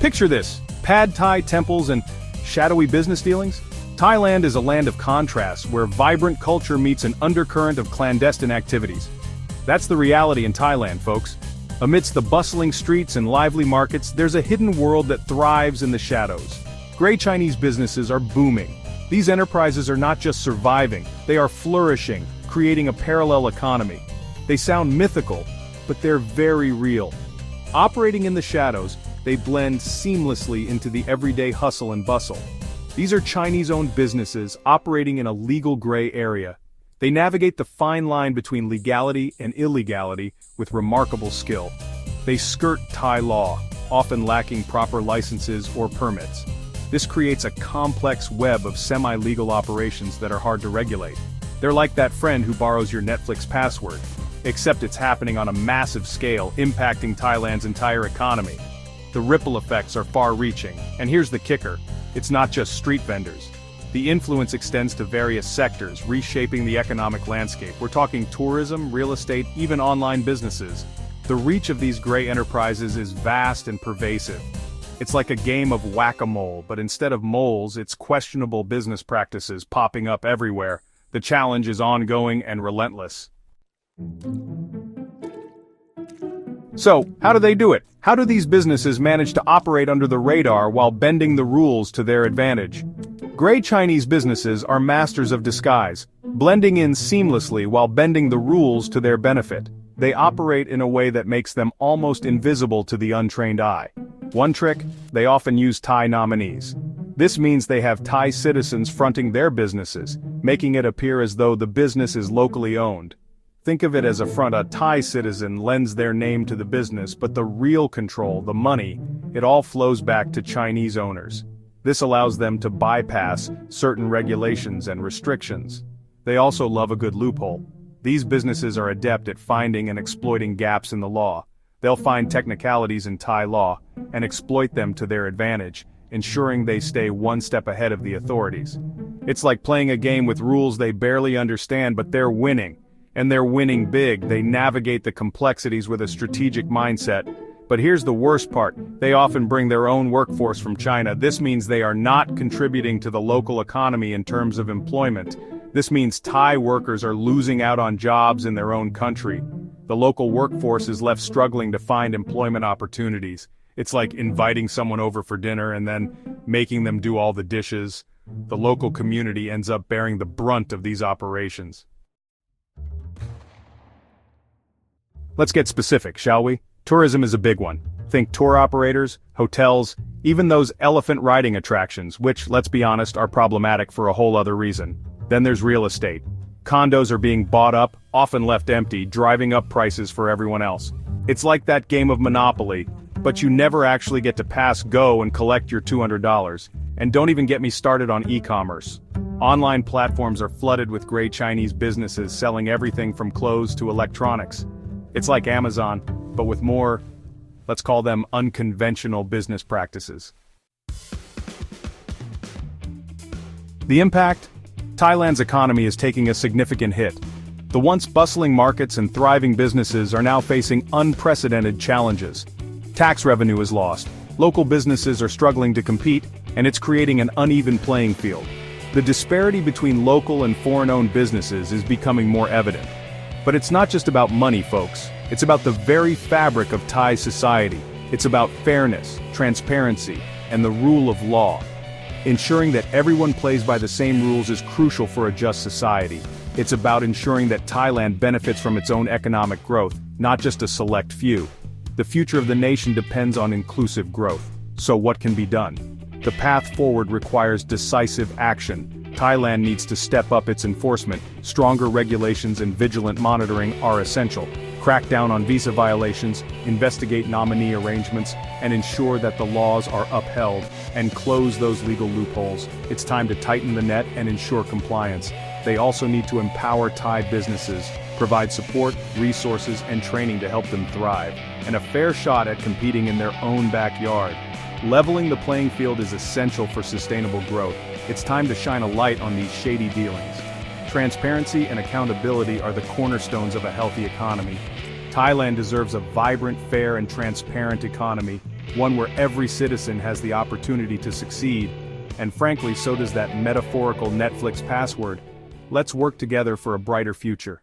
Picture this: pad Thai temples and shadowy business dealings? Thailand is a land of contrasts where vibrant culture meets an undercurrent of clandestine activities. That's the reality in Thailand, folks. Amidst the bustling streets and lively markets, there's a hidden world that thrives in the shadows. Gray Chinese businesses are booming. These enterprises are not just surviving, they are flourishing, creating a parallel economy. They sound mythical, but they're very real. Operating in the shadows, they blend seamlessly into the everyday hustle and bustle. These are Chinese-owned businesses operating in a legal gray area. They navigate the fine line between legality and illegality with remarkable skill. They skirt Thai law, often lacking proper licenses or permits. This creates a complex web of semi-legal operations that are hard to regulate. They're like that friend who borrows your Netflix password, except it's happening on a massive scale, impacting Thailand's entire economy. The ripple effects are far-reaching, and here's the kicker: it's not just street vendors. The influence extends to various sectors, reshaping the economic landscape. We're talking tourism, real estate, even online businesses. The reach of these gray enterprises is vast and pervasive. It's like a game of whack-a-mole, but instead of moles, it's questionable business practices popping up everywhere. The challenge is ongoing and relentless. So, how do they do it? How do these businesses manage to operate under the radar while bending the rules to their advantage? Gray Chinese businesses are masters of disguise, blending in seamlessly while bending the rules to their benefit. They operate in a way that makes them almost invisible to the untrained eye. One trick: they often use Thai nominees. This means they have Thai citizens fronting their businesses, making it appear as though the business is locally owned. Think of it as a front. A Thai citizen lends their name to the business, but the real control, the money, it all flows back to Chinese owners. This allows them to bypass certain regulations and restrictions. They also love a good loophole. These businesses are adept at finding and exploiting gaps in the law. They'll find technicalities in Thai law and exploit them to their advantage, ensuring they stay one step ahead of the authorities. It's like playing a game with rules they barely understand, but they're winning. And they're winning big. They navigate the complexities with a strategic mindset. But here's the worst part: they often bring their own workforce from China. This means they are not contributing to the local economy in terms of employment. This means Thai workers are losing out on jobs in their own country. The local workforce is left struggling to find employment opportunities. It's like inviting someone over for dinner and then making them do all the dishes. The local community ends up bearing the brunt of these operations. Let's get specific, shall we? Tourism is a big one. Think tour operators, hotels, even those elephant riding attractions, which, let's be honest, are problematic for a whole other reason. Then there's real estate. Condos are being bought up, often left empty, driving up prices for everyone else. It's like that game of Monopoly, but you never actually get to pass go and collect your $200. And don't even get me started on e-commerce. Online platforms are flooded with gray Chinese businesses selling everything from clothes to electronics. It's like Amazon, but with more, let's call them unconventional business practices. The impact? Thailand's economy is taking a significant hit. The once bustling markets and thriving businesses are now facing unprecedented challenges. Tax revenue is lost, local businesses are struggling to compete, and it's creating an uneven playing field. The disparity between local and foreign-owned businesses is becoming more evident. But it's not just about money, folks. It's about the very fabric of Thai society. It's about fairness, transparency, and the rule of law. Ensuring that everyone plays by the same rules is crucial for a just society. It's about ensuring that Thailand benefits from its own economic growth, not just a select few. The future of the nation depends on inclusive growth. So what can be done? The path forward requires decisive action. Thailand needs to step up its enforcement. Stronger regulations and vigilant monitoring are essential. Crack down on visa violations, investigate nominee arrangements, and ensure that the laws are upheld, and close those legal loopholes. It's time to tighten the net and ensure compliance. They also need to empower Thai businesses, provide support, resources, and training to help them thrive, and a fair shot at competing in their own backyard. Leveling the playing field is essential for sustainable growth. It's time to shine a light on these shady dealings. Transparency and accountability are the cornerstones of a healthy economy. Thailand deserves a vibrant, fair, and transparent economy, one where every citizen has the opportunity to succeed, and frankly so does that metaphorical Netflix password. Let's work together for a brighter future.